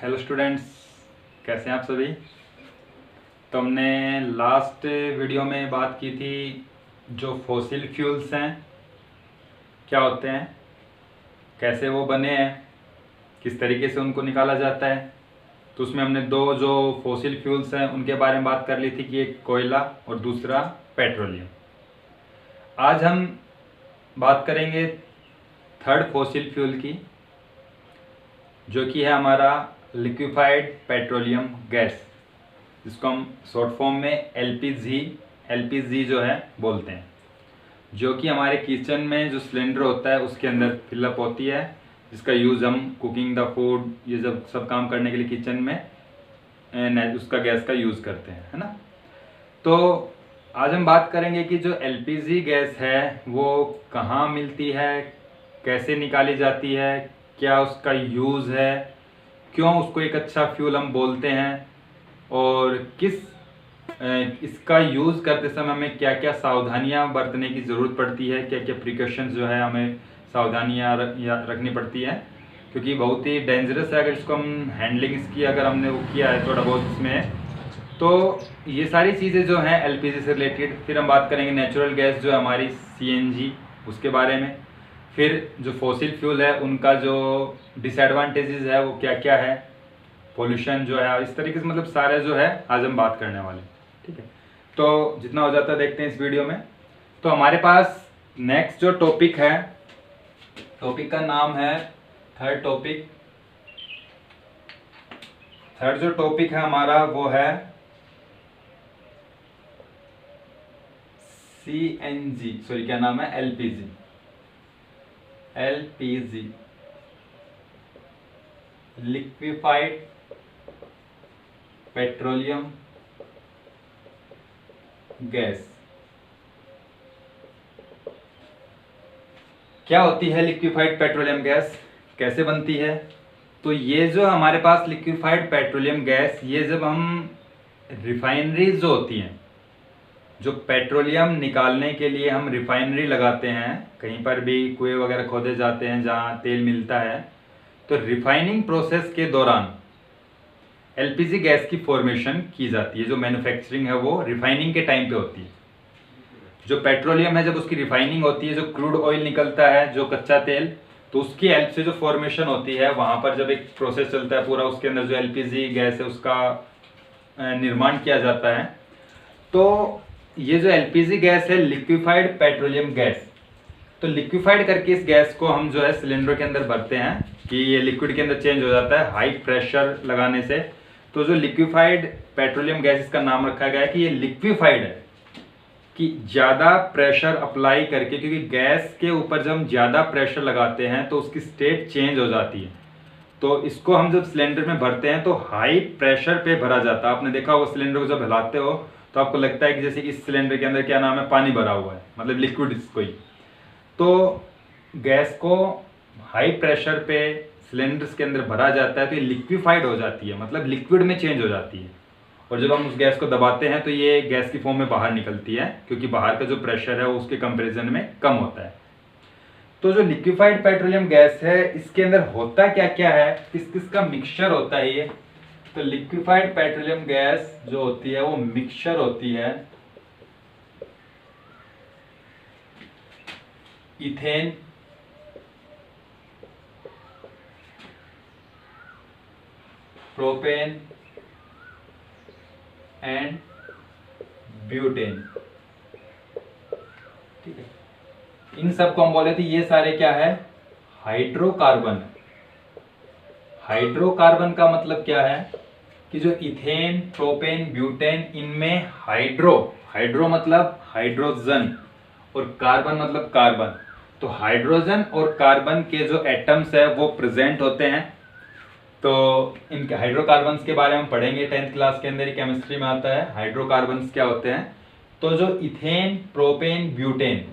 Hello students, कैसे हैं आप सभी। तो हमने लास्ट वीडियो में बात की थी जो फॉसिल फ्यूल्स हैं क्या होते हैं, कैसे वो बने हैं, किस तरीके से उनको निकाला जाता है। तो उसमें हमने दो जो फॉसिल फ्यूल्स हैं उनके बारे में बात कर ली थी कि एक कोयला और दूसरा पेट्रोलियम। आज हम बात करेंगे थर्ड फॉसिल फ्यूल की, जो कि है हमारा लिक्विफाइड पेट्रोलियम गैस, जिसको हम शॉर्ट फॉर्म में एलपीजी जो है बोलते हैं, जो कि हमारे किचन में जो सिलेंडर होता है उसके अंदर फिलअप होती है, जिसका यूज़ हम कुकिंग द फूड ये सब काम करने के लिए किचन में उसका गैस का यूज़ करते हैं, है ना। तो आज हम बात करेंगे कि जो एलपीजी गैस है वो कहाँ मिलती है, कैसे निकाली जाती है, क्या उसका यूज़ है, क्यों उसको एक अच्छा फ्यूल हम बोलते हैं, और इसका यूज़ करते समय हमें क्या क्या सावधानियां बरतने की ज़रूरत पड़ती है, क्या क्या प्रिकॉशंस जो है हमें सावधानियां रखनी पड़ती है, क्योंकि बहुत ही डेंजरस है अगर इसको हम हैंडलिंग इसकी अगर हमने वो किया है थोड़ा बहुत इसमें। तो ये सारी चीज़ें जो हैं एलपीजी से रिलेटेड। फिर हम बात करेंगे नेचुरल गैस जो है हमारी सीएनजी, उसके बारे में। फिर जो फॉसिल फ्यूल है उनका जो डिसएडवांटेजेस है वो क्या क्या है, पोल्यूशन जो है, इस तरीके से मतलब सारे जो है आज हम बात करने वाले, ठीक है। तो जितना हो जाता है देखते हैं इस वीडियो में। तो हमारे पास नेक्स्ट जो टॉपिक है, टॉपिक का नाम है थर्ड जो टॉपिक है हमारा वो है सीएनजी, सॉरी क्या नाम है, एलपीजी, लिक्विफाइड पेट्रोलियम गैस। क्या होती है लिक्विफाइड पेट्रोलियम गैस, कैसे बनती है। तो ये जो हमारे पास लिक्विफाइड पेट्रोलियम गैस, ये जब हम रिफाइनरीज जो होती हैं, जो पेट्रोलियम निकालने के लिए हम रिफाइनरी लगाते हैं, कहीं पर भी कुएं वगैरह खोदे जाते हैं जहाँ तेल मिलता है, तो रिफाइनिंग प्रोसेस के दौरान एलपीजी गैस की फॉर्मेशन की जाती है। जो मैन्युफैक्चरिंग है वो रिफाइनिंग के टाइम पे होती है। जो पेट्रोलियम है जब उसकी रिफाइनिंग होती है, जो क्रूड ऑयल निकलता है, जो कच्चा तेल, तो उसकी हेल्प से जो फॉर्मेशन होती है वहाँ पर जब एक प्रोसेस चलता है पूरा, उसके अंदर जो एलपीजी गैस है उसका निर्माण किया जाता है। तो ये जो एलपीजी गैस है लिक्विफाइड पेट्रोलियम गैस, तो लिक्विफाइड करके इस गैस को हम जो है सिलेंडर के अंदर भरते हैं कि ये लिक्विड के अंदर चेंज हो जाता है हाई प्रेशर लगाने से। तो जो लिक्विफाइड पेट्रोलियम गैस, इसका नाम रखा गया है कि ये लिक्विफाइड है, कि ज़्यादा प्रेशर अप्लाई करके, क्योंकि गैस के ऊपर जब हम ज़्यादा प्रेशर लगाते हैं तो उसकी स्टेट चेंज हो जाती है। तो इसको हम जब सिलेंडर में भरते हैं तो हाई प्रेशर पे भरा जाता है। आपने देखा होगा सिलेंडर को जब हिलाते हो तो आपको लगता है कि जैसे इस सिलेंडर के अंदर क्या नाम है, पानी भरा हुआ है, मतलब लिक्विड इसको ही। तो गैस को हाई प्रेशर पे सिलेंडर्स के अंदर भरा जाता है तो ये लिक्विफाइड हो जाती है, मतलब लिक्विड में चेंज हो जाती है। और जब हम उस गैस को दबाते हैं तो ये गैस की फॉर्म में बाहर निकलती है, क्योंकि बाहर का जो प्रेशर है वो उसके कंपैरिजन में कम होता है। तो जो लिक्विफाइड पेट्रोलियम गैस है इसके अंदर होता क्या क्या है, किस किस का मिक्सचर होता है ये। तो लिक्विफाइड पेट्रोलियम गैस जो होती है वो मिक्सचर होती है इथेन, प्रोपेन एंड ब्यूटेन, ठीक है। इन सब को हम बोले थे ये सारे क्या है, हाइड्रोकार्बन। हाइड्रोकार्बन का मतलब क्या है कि जो इथेन, प्रोपेन, ब्यूटेन, इनमें हाइड्रो मतलब हाइड्रोजन और कार्बन मतलब कार्बन। तो हाइड्रोजन और कार्बन के जो एटम्स है वो प्रेजेंट होते हैं। तो इनके हाइड्रोकार्बन्स के बारे में पढ़ेंगे 10th क्लास के अंदर, केमिस्ट्री में आता है हाइड्रोकार्बन्स क्या होते हैं। तो जो इथेन, प्रोपेन, ब्यूटेन,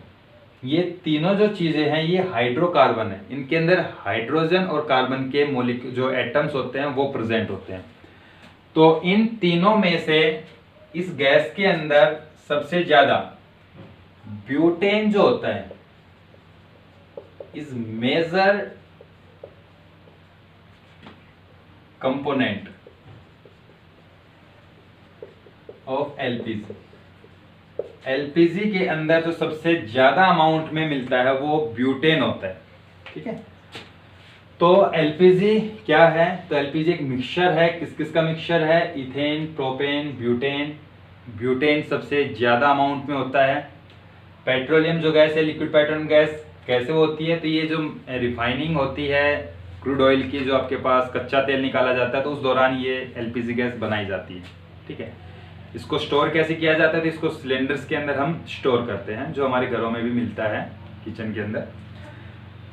ये तीनों जो चीजें हैं ये हाइड्रोकार्बन है। इनके अंदर हाइड्रोजन और कार्बन के मॉलिक्यूल जो एटम्स होते हैं वो प्रेजेंट होते हैं। तो इन तीनों में से इस गैस के अंदर सबसे ज्यादा ब्यूटेन जो होता है is major component of LPG. LPG के अंदर जो सबसे ज्यादा अमाउंट में मिलता है वो ब्यूटेन होता है। ठीक है, तो एलपीजी क्या है? तो एलपीजी एक मिक्सचर है। किस किस का मिक्सचर है? Ethane, propane, butane. ब्यूटेन सबसे ज्यादा अमाउंट में होता है। पेट्रोलियम जो गैस है, लिक्विड पेट्रोलियम गैस कैसे होती है? तो ये जो रिफाइनिंग होती है क्रूड ऑयल की, जो आपके पास कच्चा तेल निकाला जाता है, तो उस दौरान ये एलपीजी गैस बनाई जाती है। ठीक है, इसको स्टोर कैसे किया जाता है? तो इसको सिलेंडर्स के अंदर हम स्टोर करते हैं, जो हमारे घरों में भी मिलता है किचन के अंदर।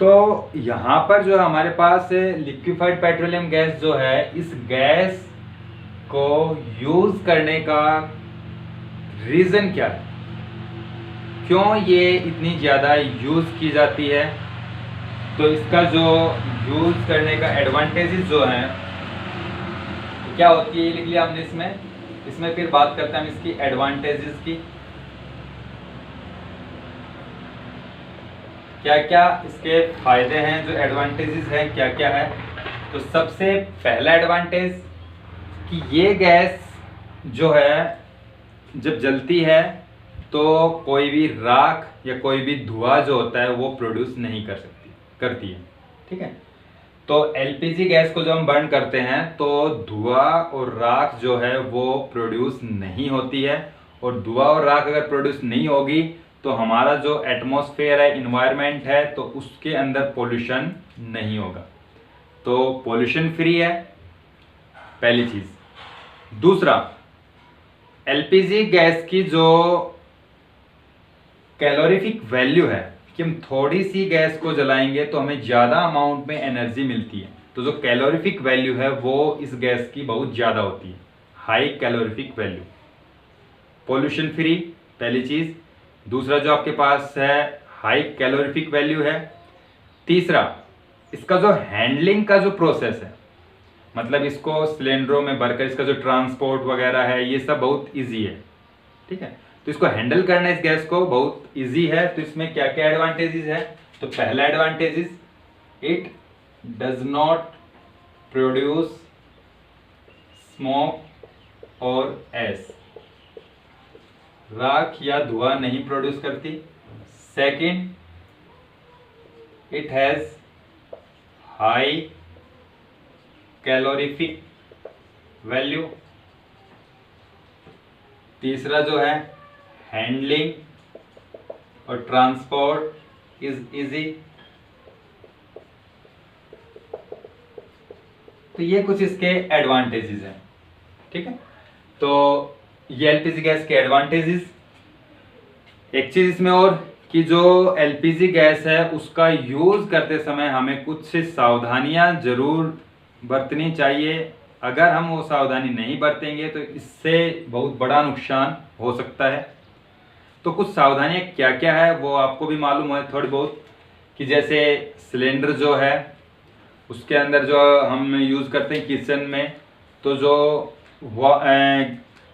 तो यहाँ पर जो हमारे पास लिक्विफाइड पेट्रोलियम गैस जो है, इस गैस को यूज करने का रीजन क्या है? क्यों ये इतनी ज्यादा यूज की जाती है? तो इसका जो यूज करने का एडवांटेजेस जो हैं क्या होती है, ये लिख लिया हमने इसमें फिर बात करते हैं हम इसकी एडवांटेजेस की। क्या क्या इसके फायदे हैं, जो एडवांटेजेस हैं क्या क्या है? तो सबसे पहला एडवांटेज कि ये गैस जो है जब जलती है तो कोई भी राख या कोई भी धुआं जो होता है वो प्रोड्यूस नहीं करती है। ठीक है, तो एलपीजी गैस को जब हम बर्न करते हैं तो धुआं और राख जो है वो प्रोड्यूस नहीं होती है। और धुआं और राख अगर प्रोड्यूस नहीं होगी तो हमारा जो एटमॉस्फेयर है, इन्वायरमेंट है, तो उसके अंदर पोल्यूशन नहीं होगा। तो पोल्यूशन फ्री है, पहली चीज। दूसरा, एलपीजी गैस की जो कैलोरीफिक वैल्यू है कि हम थोड़ी सी गैस को जलाएंगे तो हमें ज्यादा अमाउंट में एनर्जी मिलती है। तो जो कैलोरीफिक वैल्यू है वो इस गैस की बहुत ज्यादा होती है, high calorific value. Pollution free, पहली चीज। दूसरा जो आपके पास है, हाई कैलोरीफिक वैल्यू है। तीसरा, इसका जो हैंडलिंग का जो प्रोसेस है, मतलब इसको सिलेंडरों में भरकर इसका जो ट्रांसपोर्ट वगैरह है, ये सब बहुत इजी है। ठीक है, तो इसको हैंडल करना इस गैस को बहुत इजी है। तो इसमें क्या क्या एडवांटेजेस है? तो पहला advantages, it does not produce smoke और एस, राख या धुआं नहीं प्रोड्यूस करती। Second, it has high calorific value. तीसरा जो है, हैंडलिंग और ट्रांसपोर्ट इज इजी। तो ये कुछ इसके एडवांटेजेस हैं। ठीक है, तो ये एलपीजी गैस के एडवांटेजेस। एक चीज इसमें और कि जो एलपीजी गैस है उसका यूज करते समय हमें कुछ सावधानियां जरूर बरतनी चाहिए। अगर हम वो सावधानी नहीं बरतेंगे तो इससे बहुत बड़ा नुकसान हो सकता है। तो कुछ सावधानियां क्या क्या है वो आपको भी मालूम है थोड़ी बहुत, कि जैसे सिलेंडर जो है उसके अंदर जो हम यूज़ करते हैं किचन में, तो जो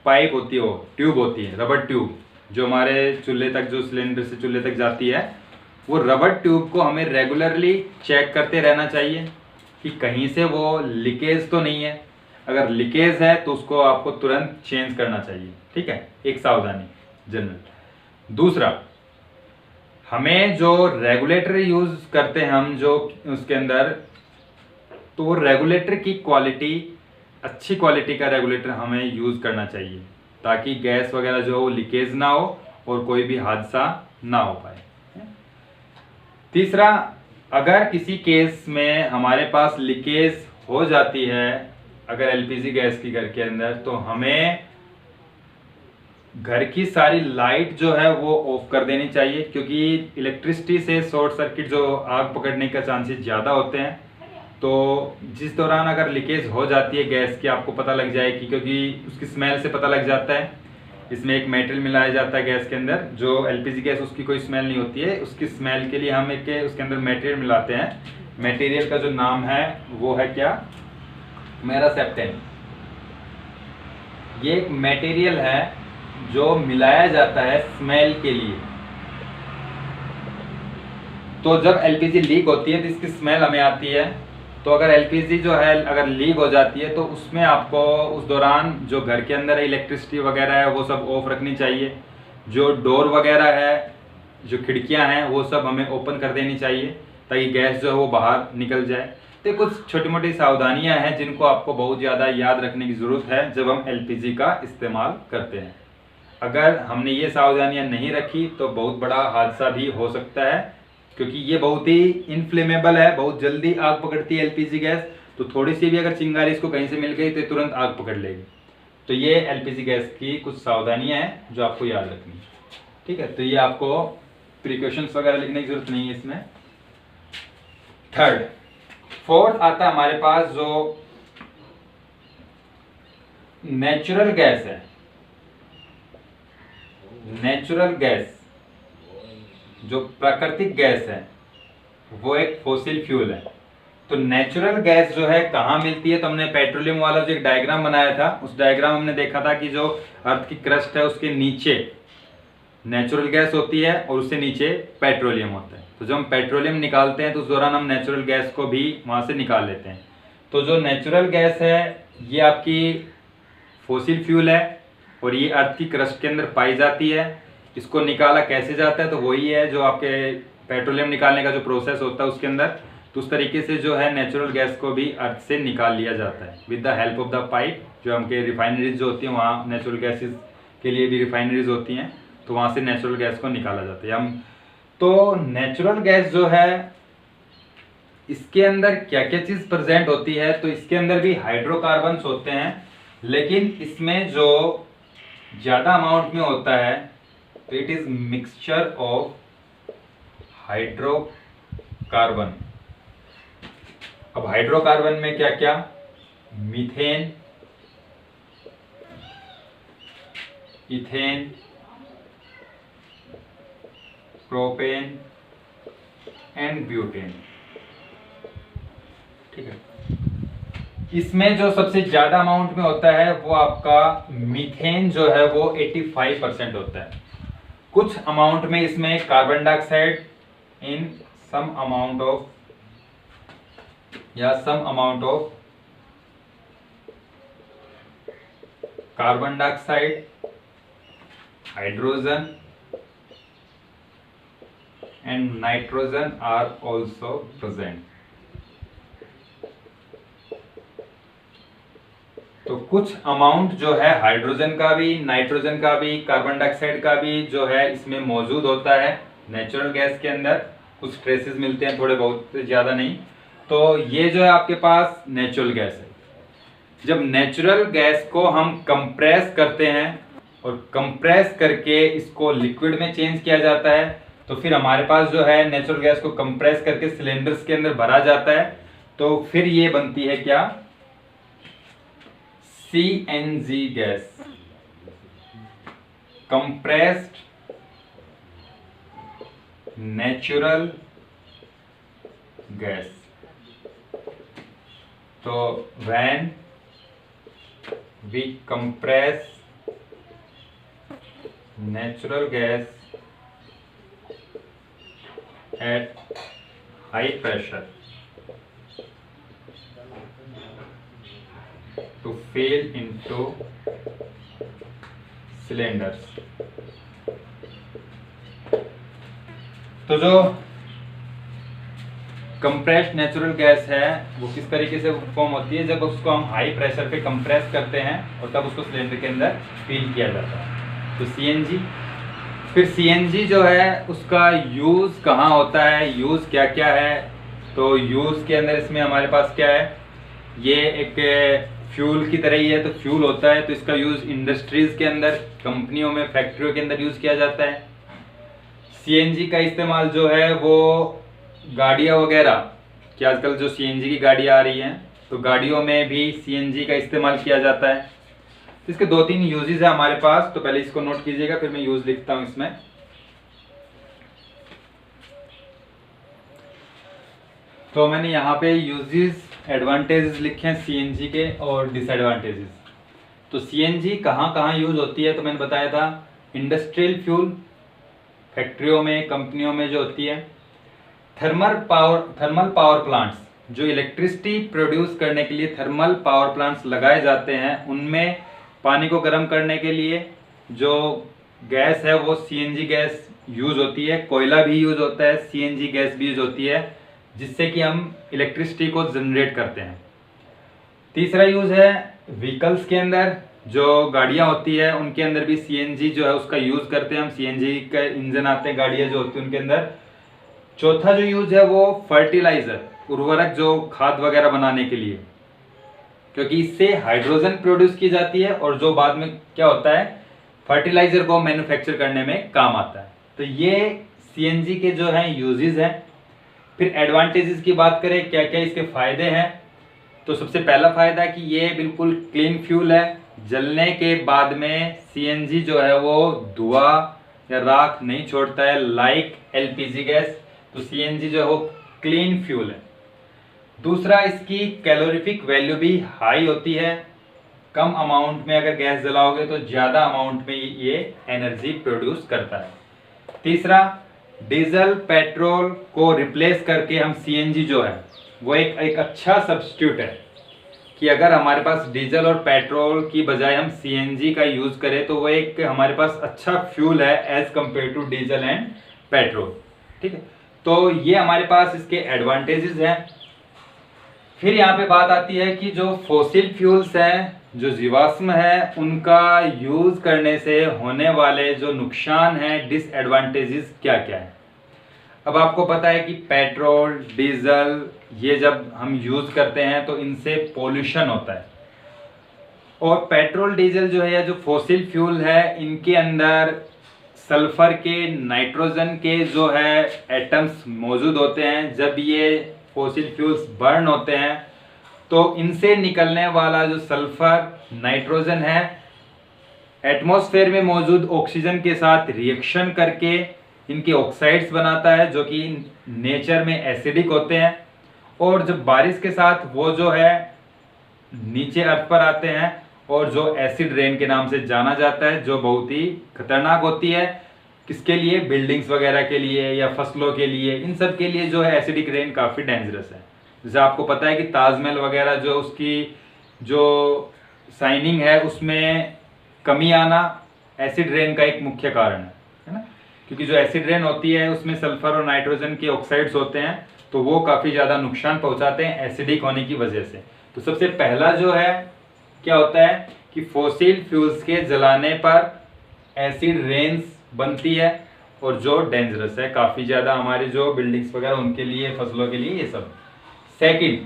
पाइप होती है, वो ट्यूब होती है, रबर ट्यूब, जो हमारे चूल्हे तक, जो सिलेंडर से चूल्हे तक जाती है, वो रबर ट्यूब को हमें रेगुलरली चेक करते रहना चाहिए कि कहीं से वो लीकेज तो नहीं है। अगर लीकेज है तो उसको आपको तुरंत चेंज करना चाहिए। ठीक है, एक सावधानी जनरल। दूसरा, हमें जो रेगुलेटर यूज करते हैं हम जो उसके अंदर, तो वो रेगुलेटर की क्वालिटी, अच्छी क्वालिटी का रेगुलेटर हमें यूज करना चाहिए ताकि गैस वगैरह जो हो लीकेज ना हो और कोई भी हादसा ना हो पाए। तीसरा, अगर किसी केस में हमारे पास लीकेज हो जाती है अगर एलपीजी गैस की घर के अंदर, तो हमें घर की सारी लाइट जो है वो ऑफ कर देनी चाहिए, क्योंकि इलेक्ट्रिसिटी से शॉर्ट सर्किट जो आग पकड़ने का चांसेस ज़्यादा होते हैं। तो जिस दौरान अगर लीकेज हो जाती है गैस की, आपको पता लग जाएगी, क्योंकि उसकी स्मेल से पता लग जाता है। इसमें एक मेटेरियल मिलाया जाता है गैस के अंदर, जो एलपीजी गैस उसकी कोई स्मेल नहीं होती है, उसकी स्मेल के लिए हम एक उसके अंदर मेटेरियल मिलाते हैं। मेटेरियल का जो नाम है वो है क्या, मेरासेप्टेन। ये एक मेटेरियल है जो मिलाया जाता है स्मेल के लिए। तो जब एलपीजी लीक होती है तो इसकी स्मेल हमें आती है, तो अगर एलपीजी जो है अगर लीक हो जाती है तो उसमें आपको उस दौरान जो घर के अंदर इलेक्ट्रिसिटी वगैरह है वो सब ऑफ रखनी चाहिए। जो डोर वगैरह है, जो खिड़कियां हैं, वो सब हमें ओपन कर देनी चाहिए ताकि गैस जो है वो बाहर निकल जाए। तो कुछ छोटी मोटी सावधानियां हैं जिनको आपको बहुत ज़्यादा याद रखने की ज़रूरत है जब हम एलपीजी का इस्तेमाल करते हैं। अगर हमने ये सावधानियां नहीं रखी तो बहुत बड़ा हादसा भी हो सकता है, क्योंकि ये बहुत ही इनफ्लेमेबल है, बहुत जल्दी आग पकड़ती है एलपीजी गैस। तो थोड़ी सी भी अगर चिंगारी इसको कहीं से मिल गई तो तुरंत आग पकड़ लेगी। तो ये एलपीजी गैस की कुछ सावधानियां हैं जो आपको याद रखनी है। ठीक है, तो ये आपको प्रिकॉशंस वगैरह लिखने की जरूरत नहीं है इसमें। फोर्थ आता है हमारे पास जो नेचुरल गैस है। नेचुरल गैस जो प्राकृतिक गैस है वो एक फोसिल फ्यूल है। तो नेचुरल गैस जो है कहाँ मिलती है, तो हमने पेट्रोलियम वाला जो एक डायग्राम बनाया था, उस डायग्राम हमने देखा था कि जो अर्थ की क्रस्ट है उसके नीचे नेचुरल गैस होती है और उससे नीचे पेट्रोलियम होता है। तो जब हम पेट्रोलियम निकालते हैं तो उस दौरान हम नेचुरल गैस को भी वहाँ से निकाल लेते हैं। तो जो नेचुरल गैस है ये आपकी फोसिल फ्यूल है और ये अर्थ की क्रस्ट के अंदर पाई जाती है। इसको निकाला कैसे जाता है, तो वही है जो आपके पेट्रोलियम निकालने का जो प्रोसेस होता है उसके अंदर। तो उस तरीके से जो है नेचुरल गैस को भी अर्थ से निकाल लिया जाता है with the help of the pipe. जो हमके रिफाइनरीज जो होती हैं वहाँ नेचुरल गैसेज के लिए भी रिफाइनरीज होती हैं, तो वहाँ से नेचुरल गैस को निकाला जाता है। हम तो नेचुरल गैस जो है इसके अंदर क्या क्या चीज़ प्रेजेंट होती है, तो इसके अंदर भी हाइड्रोकार्बन्स होते हैं, लेकिन इसमें जो ज़्यादा अमाउंट में होता है तो it is mixture of hydrocarbon. अब हाइड्रोकार्बन में क्या क्या, methane, ethane, propane and butane. ठीक है, इसमें जो सबसे ज्यादा अमाउंट में होता है वो आपका मीथेन जो है वो 85% होता है। कुछ अमाउंट में इसमें carbon dioxide in some amount of carbon dioxide, hydrogen and nitrogen are also present। तो कुछ अमाउंट जो है हाइड्रोजन का भी, नाइट्रोजन का भी, कार्बन डाइऑक्साइड का भी जो है इसमें मौजूद होता है नेचुरल गैस के अंदर। कुछ ट्रेसेस मिलते हैं, थोड़े बहुत, ज़्यादा नहीं। तो ये जो है आपके पास नेचुरल गैस है। जब नेचुरल गैस को हम कंप्रेस करते हैं और कंप्रेस करके इसको लिक्विड में चेंज किया जाता है, तो फिर हमारे पास जो है नेचुरल गैस को कंप्रेस करके सिलेंडर्स के अंदर भरा जाता है। तो फिर ये बनती है क्या, CNG gas, compressed natural gas. तो when we compress natural gas at high pressure to fill into cylinders। तो जो कंप्रेस्ड नेचुरल गैस है वो किस तरीके से फॉर्म होती है, जब उसको हम हाई प्रेशर पे कंप्रेस करते हैं और तब उसको सिलेंडर के अंदर फिल किया जाता है। तो सीएनजी, फिर सीएनजी जो है उसका यूज़ कहाँ होता है, यूज़ क्या क्या है। तो यूज़ के अंदर इसमें हमारे पास क्या है, ये एक फ्यूल की तरह ही है। तो फ्यूल होता है तो इसका यूज़ इंडस्ट्रीज़ के अंदर, कंपनियों में, फैक्ट्रियों के अंदर यूज़ किया जाता है। सीएनजी का इस्तेमाल जो है वो गाड़ियाँ वगैरह कि आजकल जो सीएनजी की गाड़ियाँ आ रही हैं तो गाड़ियों में भी सीएनजी का इस्तेमाल किया जाता है। तो इसके 2-3 यूजेस है हमारे पास, तो पहले इसको नोट कीजिएगा फिर मैं यूज लिखता हूं इसमें। तो मैंने यहाँ पे यूजेस, एडवांटेजेस लिखे हैं सीएनजी के और डिसएडवांटेजेस। तो सीएनजी कहाँ कहाँ यूज होती है, तो मैंने बताया था इंडस्ट्रियल फ्यूल, फैक्ट्रियों में, कंपनियों में जो होती है। थर्मल पावर प्लांट्स जो इलेक्ट्रिसिटी प्रोड्यूस करने के लिए थर्मल पावर प्लांट्स लगाए जाते हैं, उनमें पानी को गर्म करने के लिए जो गैस है वो सीएनजी गैस यूज़ होती है, कोयला भी यूज़ होता है, सीएनजी गैस भी यूज़ होती है, जिससे कि हम इलेक्ट्रिसिटी को जनरेट करते हैं। तीसरा यूज़ है व्हीकल्स के अंदर, जो गाड़ियाँ होती है उनके अंदर भी सीएनजी जो है उसका यूज़ करते हैं हम, सीएनजी का इंजन आते हैं गाड़ियाँ जो होती है उनके अंदर। चौथा जो यूज़ है वो फर्टिलाइज़र, उर्वरक जो खाद वगैरह बनाने के लिए, क्योंकि इससे हाइड्रोजन प्रोड्यूस की जाती है और जो बाद में क्या होता है फर्टिलाइज़र को मैन्युफैक्चर करने में काम आता है। तो ये सीएनजी के जो हैं यूजेस हैं। फिर एडवांटेजेस की बात करें, क्या क्या इसके फ़ायदे हैं, तो सबसे पहला फ़ायदा कि ये बिल्कुल क्लीन फ्यूल है, जलने के बाद में सीएनजी जो है वो धुआं या राख नहीं छोड़ता है लाइक एलपीजी गैस। तो सीएनजी जो है वो क्लीन फ्यूल है। दूसरा, इसकी कैलोरीफिक वैल्यू भी हाई होती है, कम अमाउंट में अगर गैस जलाओगे तो ज़्यादा अमाउंट में ये एनर्जी प्रोड्यूस करता है। तीसरा, डीजल पेट्रोल को रिप्लेस करके हम सीएनजी जो है वो एक अच्छा सब्स्टिट्यूट है, कि अगर हमारे पास डीजल और पेट्रोल की बजाय हम सीएनजी का यूज़ करें तो वो एक हमारे पास अच्छा फ्यूल है as compared to diesel and petrol. ठीक है, तो ये हमारे पास इसके एडवांटेजेस हैं। फिर यहाँ पे बात आती है कि जो फॉसिल फ्यूल्स हैं, जो जीवाश्म है, उनका यूज़ करने से होने वाले जो नुकसान हैं, डिसएडवांटेजेस क्या क्या है। अब आपको पता है कि पेट्रोल डीजल ये जब हम यूज़ करते हैं तो इनसे पोल्यूशन होता है, और पेट्रोल डीजल जो है या जो फॉसिल फ्यूल है इनके अंदर सल्फर के, नाइट्रोजन के जो है एटम्स मौजूद होते हैं। जब ये फॉसिल फ्यूल्स बर्न होते हैं तो इनसे निकलने वाला जो सल्फर नाइट्रोजन है एटमॉस्फेयर में मौजूद ऑक्सीजन के साथ रिएक्शन करके इनके ऑक्साइड्स बनाता है, जो कि नेचर में एसिडिक होते हैं, और जब बारिश के साथ वो जो है नीचे अर्थ पर आते हैं और जो एसिड रेन के नाम से जाना जाता है, जो बहुत ही खतरनाक होती है। किसके लिए? बिल्डिंग्स वगैरह के लिए या फसलों के लिए, इन सब के लिए जो है एसिडिक रेन काफ़ी डेंजरस है। जैसे आपको पता है कि ताजमहल वगैरह जो उसकी जो साइनिंग है उसमें कमी आना एसिड रेन का एक मुख्य कारण है ना, क्योंकि जो एसिड रेन होती है उसमें सल्फर और नाइट्रोजन के ऑक्साइड्स होते हैं, तो वो काफ़ी ज़्यादा नुकसान पहुंचाते हैं एसिडिक होने की वजह से। तो सबसे पहला जो है क्या होता है कि फॉसिल फ्यूल्स के जलाने पर एसिड रेन्स बनती है, और जो डेंजरस है काफ़ी ज़्यादा हमारी जो बिल्डिंग्स वगैरह उनके लिए, फसलों के लिए, ये सब। सेकंड,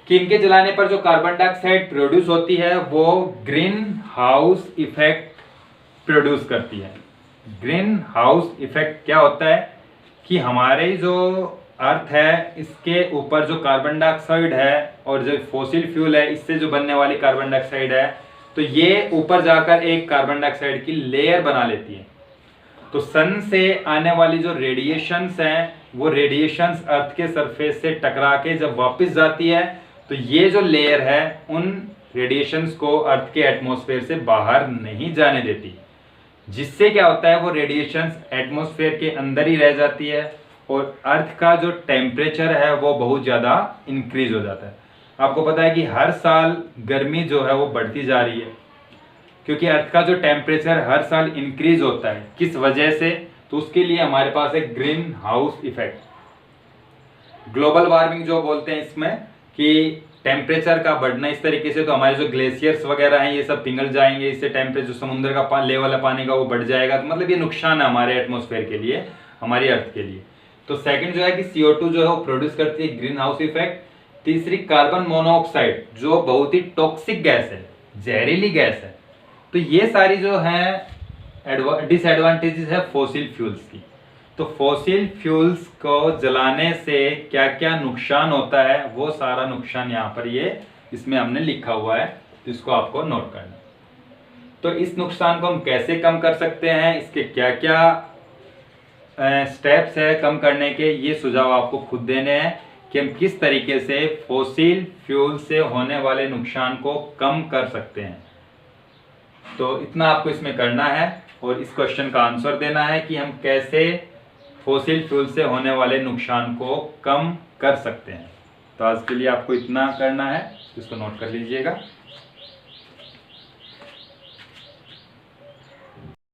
कि इनके जलाने पर जो कार्बन डाइऑक्साइड प्रोड्यूस होती है वो ग्रीन हाउस इफेक्ट प्रोड्यूस करती है। ग्रीन हाउस इफेक्ट क्या होता है कि हमारे जो अर्थ है इसके ऊपर जो कार्बन डाइऑक्साइड है और जो फॉसिल फ्यूल है इससे जो बनने वाली कार्बन डाइऑक्साइड है, तो ये ऊपर जाकर एक कार्बन डाइऑक्साइड की लेयर बना लेती है। तो सन से आने वाली जो रेडिएशंस हैं वो रेडिएशंस अर्थ के सरफेस से टकरा के जब वापस जाती है तो ये जो लेयर है उन रेडिएशंस को अर्थ के एटमॉस्फेयर से बाहर नहीं जाने देती, जिससे क्या होता है वो रेडिएशंस एटमॉस्फेयर के अंदर ही रह जाती है और अर्थ का जो टेम्परेचर है वो बहुत ज़्यादा इंक्रीज हो जाता है। आपको पता है कि हर साल गर्मी जो है वो बढ़ती जा रही है, क्योंकि अर्थ का जो टेम्परेचर हर साल इंक्रीज होता है। किस वजह से? तो उसके लिए हमारे पास एक green house effect, global warming जो बोलते हैं इसमें, कि टेम्परेचर का बढ़ना इस तरीके से, तो हमारे जो ग्लेशियर्स वगैरह हैं ये सब पिघल जाएंगे, इससे टेम्परेचर समुद्र का लेवल है पानी का वो बढ़ जाएगा। तो मतलब ये नुकसान है हमारे एटमॉस्फेयर के लिए, हमारी अर्थ के लिए। तो सेकंड जो है कि CO2 जो है वो प्रोड्यूस करती है ग्रीन हाउस इफेक्ट। तीसरी, कार्बन मोनोऑक्साइड जो बहुत ही टॉक्सिक गैस है, जहरीली गैस है। तो ये सारी जो है डिसएडवांटेजेस है फॉसिल फ्यूल्स की। तो फॉसिल फ्यूल्स को जलाने से क्या क्या नुकसान होता है वो सारा नुकसान यहाँ पर ये इसमें हमने लिखा हुआ है, तो इसको आपको नोट करना। तो इस नुकसान को हम कैसे कम कर सकते हैं, इसके क्या क्या स्टेप्स है कम करने के, ये सुझाव आपको खुद देने हैं कि हम किस तरीके से फॉसिल फ्यूल से होने वाले नुकसान को कम कर सकते हैं। तो इतना आपको इसमें करना है और इस क्वेश्चन का आंसर देना है कि हम कैसे फॉसिल फ्यूल से होने वाले नुकसान को कम कर सकते हैं। तो आज के लिए आपको इतना करना है, इसको नोट कर लीजिएगा।